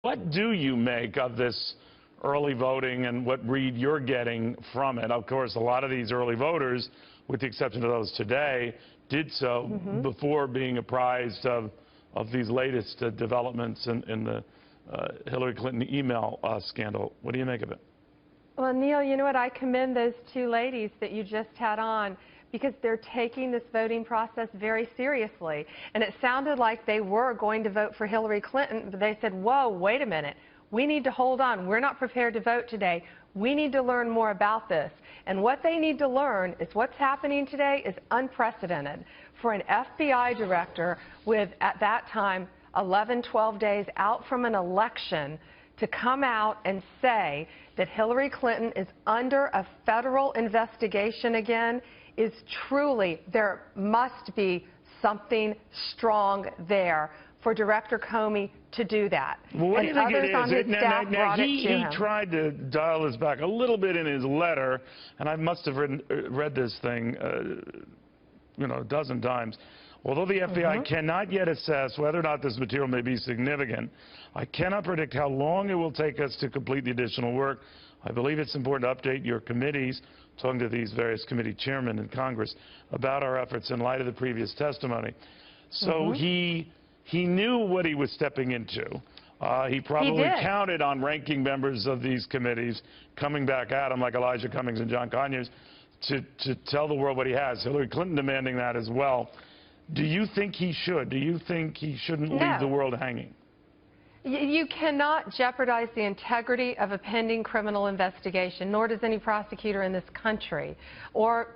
What do you make of this early voting and what read you're getting from it? Of course, a lot of these early voters, with the exception of those today, did so before being apprised of these latest developments in the Hillary Clinton email scandal. What do you make of it? Well, Neil, you know what? I commend those two ladies that you just had on, because they're taking this voting process very seriously. And it sounded like they were going to vote for Hillary Clinton, but they said, whoa, wait a minute. We need to hold on. We're not prepared to vote today. We need to learn more about this. And what they need to learn is what's happening today is unprecedented for an FBI director with, at that time, 11, 12 days out from an election to come out and say that Hillary Clinton is under a federal investigation again is truly, there must be something strong there for Director Comey to do that. Well, what do you think it is? He him. tried to dial this back a little bit in his letter, and I must have read this thing, a dozen times. Although the FBI cannot yet assess whether or not this material may be significant, I cannot predict how long it will take us to complete the additional work. I believe it's important to update your committees, talking to these various committee chairmen in Congress, about our efforts in light of the previous testimony. So he knew what he was stepping into. He probably counted on ranking members of these committees coming back at him, like Elijah Cummings and John Conyers, to tell the world what he has. Hillary Clinton demanding that as well. Do you think he should? Do you think he shouldn't leave the world hanging? You cannot jeopardize the integrity of a pending criminal investigation, nor does any prosecutor in this country, or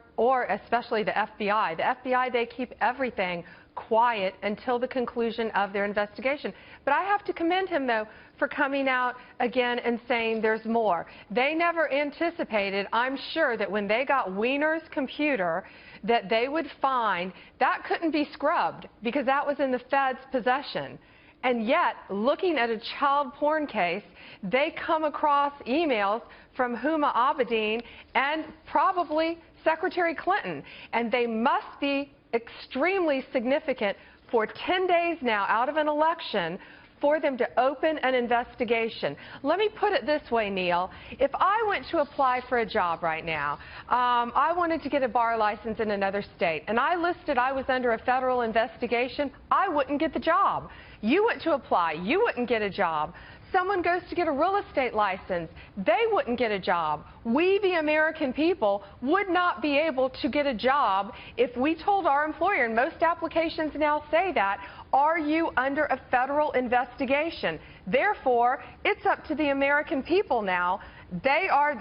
especially the FBI. The FBI, they keep everything quiet until the conclusion of their investigation. But I have to commend him, though, for coming out again and saying there's more. They never anticipated, I'm sure, that when they got Weiner's computer, that they would find that couldn't be scrubbed because that was in the Fed's possession. And yet, looking at a child porn case, they come across emails from Huma Abedin and probably Secretary Clinton. And they must be extremely significant for 10 days now out of an election for them to open an investigation. Let me put it this way, Neil. If I went to apply for a job right now, I wanted to get a bar license in another state, and I listed I was under a federal investigation, I wouldn't get the job. You went to apply, you wouldn't get a job. Someone goes to get a real estate license, they wouldn't get a job. We, the American people, would not be able to get a job if we told our employer, and most applications now say that, are you under a federal investigation? Therefore, it's up to the American people now. They're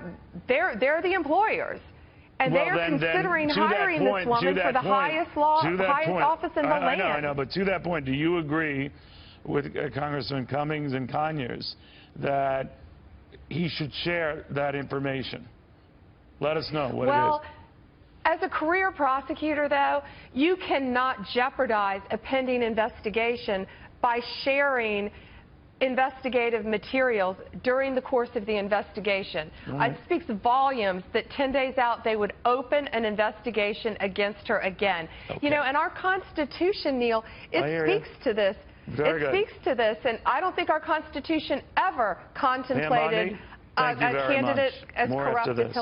the employers. And they are considering hiring this woman for the highest office in the land. I know, but to that point, do you agree with Congressman Cummings and Conyers that he should share that information? Let us know what it is. Well, as a career prosecutor, though, you cannot jeopardize a pending investigation by sharing investigative materials during the course of the investigation. It speaks volumes that 10 days out they would open an investigation against her again. You know, and our Constitution, Neil, it speaks to this. Speaks to this, and I don't think our Constitution ever contemplated a candidate as corrupt as Hillary.